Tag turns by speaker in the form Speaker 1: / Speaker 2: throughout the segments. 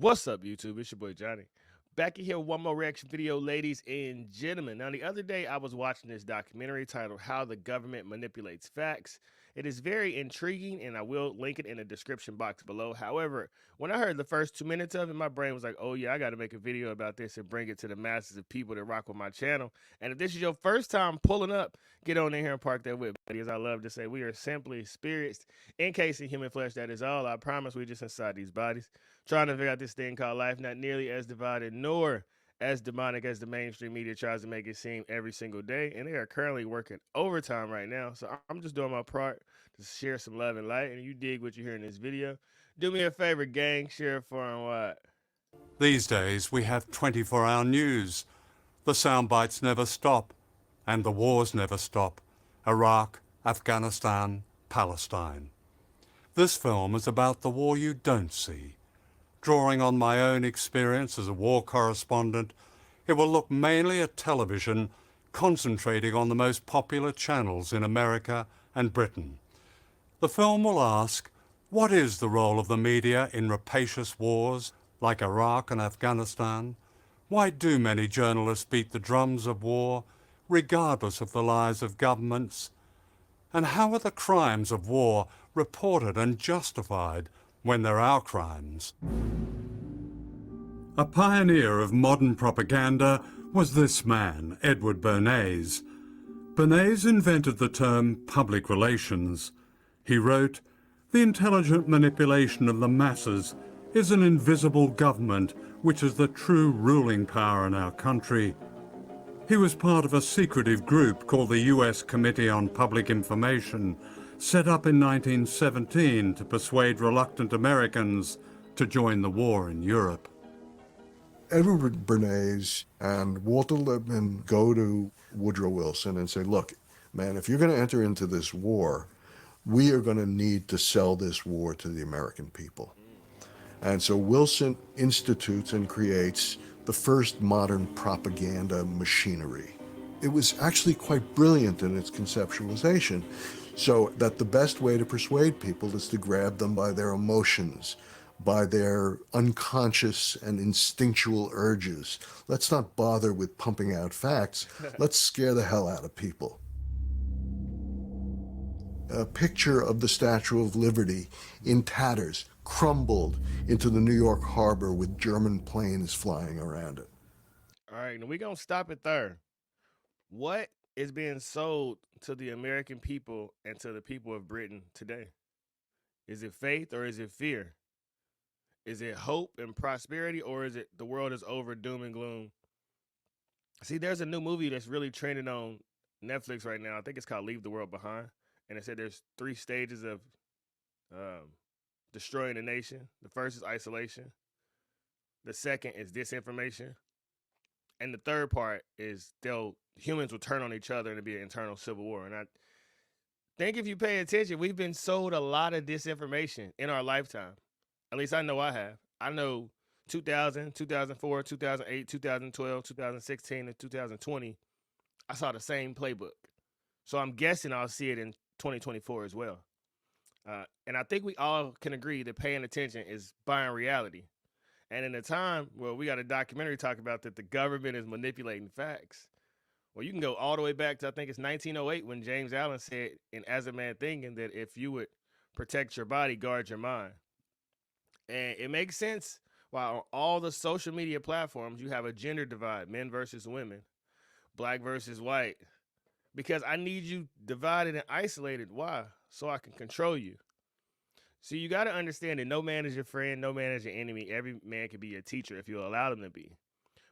Speaker 1: What's up, YouTube? It's your boy Johnny. Back in here with one more reaction video, ladies and gentlemen. Now, the other day I was watching this documentary titled How the Government Manipulates Facts. It is very intriguing, and I will link it in the description box below. However, when I heard the first 2 minutes of it, my brain was like, oh yeah, I got to make a video about this and bring it to the masses of people that rock with my channel. And if this is your first time pulling up, get on in here and park that whip, buddy. As I love to say, we are simply spirits encased in human flesh. That is all. I promise we just inside these bodies, trying to figure out this thing called life, not nearly as divided nor as demonic as the mainstream media tries to make it seem every single day. And they are currently working overtime right now. So I'm just doing my part to share some love and light. And you dig what you hear in this video, do me a favor, gang, share it far and wide.
Speaker 2: These days we have 24-hour news. The sound bites never stop, and the wars never stop. Iraq, Afghanistan, Palestine. This film is about the war you don't see. Drawing on my own experience as a war correspondent, it will look mainly at television, concentrating on the most popular channels in America and Britain. The film will ask, what is the role of the media in rapacious wars like Iraq and Afghanistan? Why do many journalists beat the drums of war, regardless of the lies of governments? And how are the crimes of war reported and justified when they're our crimes? A pioneer of modern propaganda was this man, Edward Bernays. Bernays invented the term public relations. He wrote, "The intelligent manipulation of the masses is an invisible government which is the true ruling power in our country." He was part of a secretive group called the U.S. Committee on Public Information, set up in 1917 to persuade reluctant Americans to join the war in Europe.
Speaker 3: Edward Bernays and Walter Lippmann go to Woodrow Wilson and say, look, man, if you're going to enter into this war, we are going to need to sell this war to the American people. And so Wilson institutes and creates the first modern propaganda machinery. It was actually quite brilliant in its conceptualization, so that the best way to persuade people is to grab them by their emotions, by their unconscious and instinctual urges. Let's not bother with pumping out facts. Let's scare the hell out of people. A picture of the Statue of Liberty in tatters, crumbled into the New York harbor with German planes flying around it.
Speaker 1: All right, now we're going to stop it there. What is being sold to the American people and to the people of Britain today? Is it faith or is it fear? Is it hope and prosperity, or is it the world is over, doom and gloom? See, there's a new movie that's really trending on Netflix right now. I think it's called Leave the World Behind. And it said there's 3 stages of destroying a nation. The first is isolation. The second is disinformation. And the third part is humans will turn on each other and it'll be an internal civil war. And I think if you pay attention, we've been sold a lot of disinformation in our lifetime. At least I know I have. I know 2000, 2004, 2008, 2012, 2016, and 2020, I saw the same playbook. So I'm guessing I'll see it in 2024 as well. And I think we all can agree that paying attention is buying reality. And in a time where we got a documentary talking about that the government is manipulating facts, well, you can go all the way back to, I think it's 1908, when James Allen said in As a Man Thinking that if you would protect your body, guard your mind. And it makes sense why on all the social media platforms you have a gender divide, men versus women, black versus white, because I need you divided and isolated. Why? So I can control you. So you got to understand that no man is your friend, no man is your enemy. Every man can be your teacher if you allow them to be.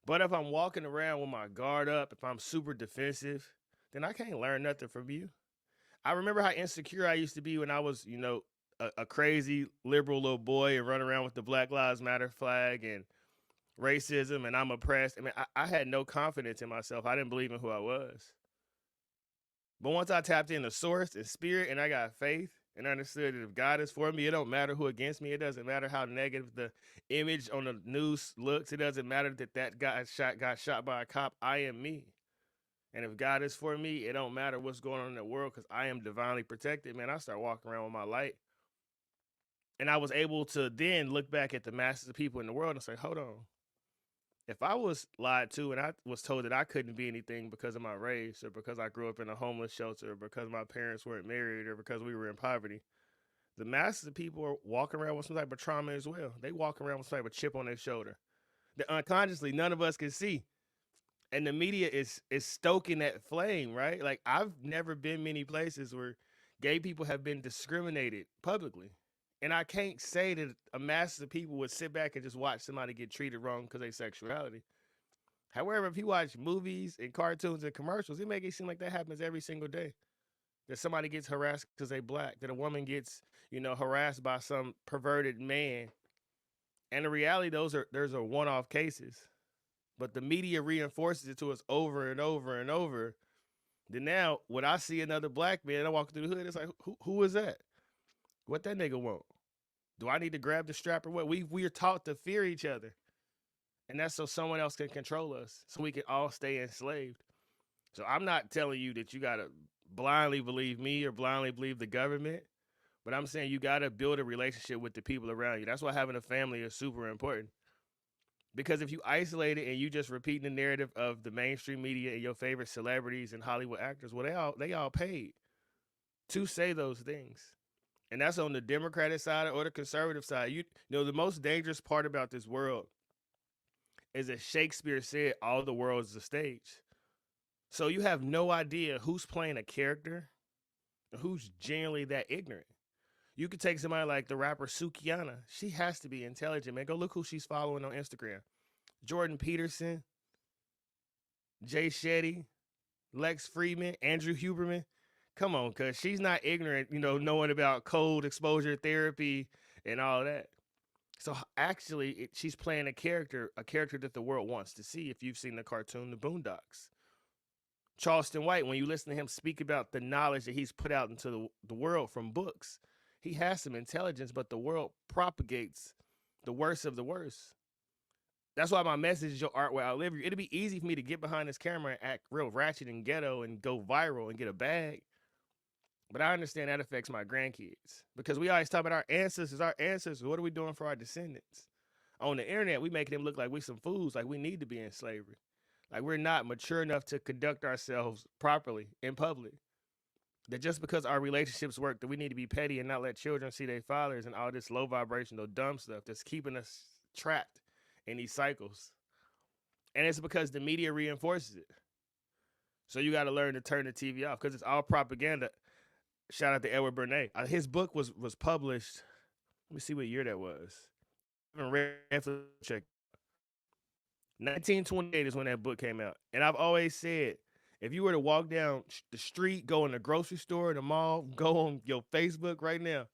Speaker 1: But if I'm walking around with my guard up, if I'm super defensive, then I can't learn nothing from you. I remember how insecure I used to be when I was, a crazy liberal little boy and run around with the Black Lives Matter flag and racism and I'm oppressed. I mean, I had no confidence in myself. I didn't believe in who I was. But once I tapped into source and spirit and I got faith and understood that if God is for me, it don't matter who against me. It doesn't matter how negative the image on the news looks. It doesn't matter that guy got shot by a cop. I am me. And if God is for me, it don't matter what's going on in the world because I am divinely protected. Man, I start walking around with my light. And I was able to then look back at the masses of people in the world and say, hold on. If I was lied to and I was told that I couldn't be anything because of my race or because I grew up in a homeless shelter or because my parents weren't married or because we were in poverty, the masses of people are walking around with some type of trauma as well. They walk around with some type of chip on their shoulder that unconsciously none of us can see. And the media is stoking that flame, right? Like I've never been many places where gay people have been discriminated publicly. And I can't say that a mass of people would sit back and just watch somebody get treated wrong because of their sexuality. However, if you watch movies and cartoons and commercials, it makes it seem like that happens every single day. That somebody gets harassed because they black, that a woman gets, harassed by some perverted man. And in reality, those are one-off cases. But the media reinforces it to us over and over and over. Then now, when I see another black man and I walk through the hood, it's like, who is that? What that nigga want? Do I need to grab the strap or what? We are taught to fear each other. And that's so someone else can control us, so we can all stay enslaved. So I'm not telling you that you got to blindly believe me or blindly believe the government, but I'm saying you got to build a relationship with the people around you. That's why having a family is super important. Because if you isolate it and you just repeating the narrative of the mainstream media and your favorite celebrities and Hollywood actors, well, they all paid to say those things. And that's on the Democratic side or the conservative side. You know, the most dangerous part about this world is that Shakespeare said all the world is a stage. So you have no idea who's playing a character and who's genuinely that ignorant. You could take somebody like the rapper Sukiana. She has to be intelligent, man. Go look who she's following on Instagram. Jordan Peterson, Jay Shetty, Lex Friedman, Andrew Huberman. Come on, cuz she's not ignorant, knowing about cold exposure therapy and all that. So actually, she's playing a character that the world wants to see. If you've seen the cartoon, The Boondocks, Charleston White, when you listen to him speak about the knowledge that he's put out into the world from books, he has some intelligence, but the world propagates the worst of the worst. That's why my message is your art will outlive you. It'd be easy for me to get behind this camera and act real ratchet and ghetto and go viral and get a bag. But I understand that affects my grandkids because we always talk about our ancestors. Our ancestors, what are we doing for our descendants? On the internet, we making them look like we some fools, like we need to be in slavery. Like we're not mature enough to conduct ourselves properly in public. That just because our relationships work, that we need to be petty and not let children see their fathers and all this low vibrational dumb stuff that's keeping us trapped in these cycles. And it's because the media reinforces it. So you got to learn to turn the TV off because it's all propaganda. Shout out to Edward Bernays. His book was published. Let me see what year that was. I haven't read for check. 1928 is when that book came out. And I've always said, if you were to walk down the street, go in the grocery store, the mall, go on your Facebook right now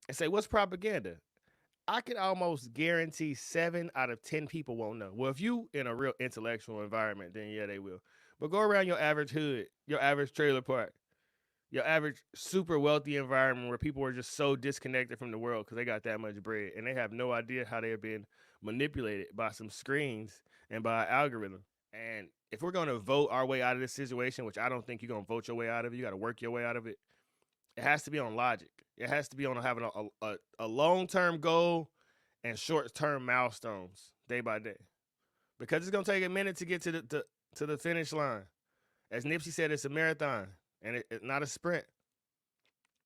Speaker 1: and say, what's propaganda? I can almost guarantee 7 out of 10 people won't know. Well, if you in a real intellectual environment, then yeah, they will. But go around your average hood, your average trailer park, your average super wealthy environment where people are just so disconnected from the world because they got that much bread and they have no idea how they're being manipulated by some screens and by an algorithm. And if we're going to vote our way out of this situation, which I don't think you're going to vote your way out of it, you got to work your way out of it. It has to be on logic. It has to be on having a long-term goal and short-term milestones day by day. Because it's going to take a minute to get to the finish line. As Nipsey said, it's a marathon and it's not a sprint.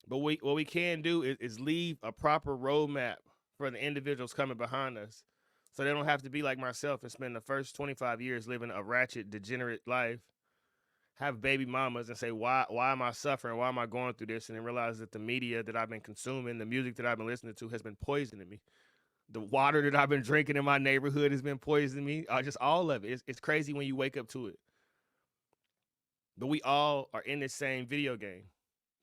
Speaker 1: But what we can do is leave a proper roadmap for the individuals coming behind us so they don't have to be like myself and spend the first 25 years living a ratchet, degenerate life, have baby mamas and say, why am I suffering? Why am I going through this? And then realize that the media that I've been consuming, the music that I've been listening to has been poisoning me. The water that I've been drinking in my neighborhood has been poisoning me. Just all of it. It's crazy when you wake up to it. But we all are in this same video game.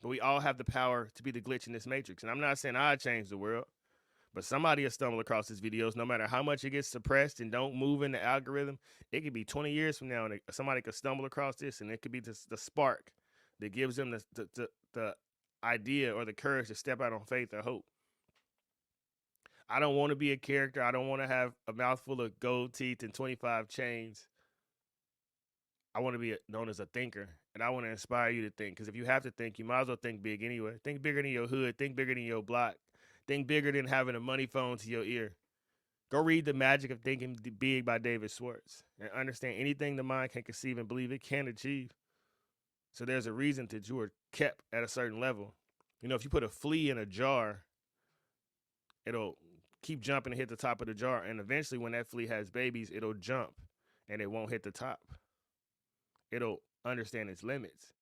Speaker 1: But we all have the power to be the glitch in this matrix. And I'm not saying I change the world, but somebody will stumble across these videos. No matter how much it gets suppressed and don't move in the algorithm, it could be 20 years from now and somebody could stumble across this, and it could be the spark that gives them the idea or the courage to step out on faith or hope. I don't want to be a character. I don't want to have a mouthful of gold teeth and 25 chains. I want to be known as a thinker, and I want to inspire you to think. Because if you have to think, you might as well think big anyway. Think bigger than your hood. Think bigger than your block. Think bigger than having a money phone to your ear. Go read The Magic of Thinking Big by David Schwartz and understand anything the mind can conceive and believe it can achieve. So there's a reason that you are kept at a certain level. You know, if you put a flea in a jar, it'll keep jumping and hit the top of the jar. And eventually, when that flea has babies, it'll jump and it won't hit the top. It'll understand its limits.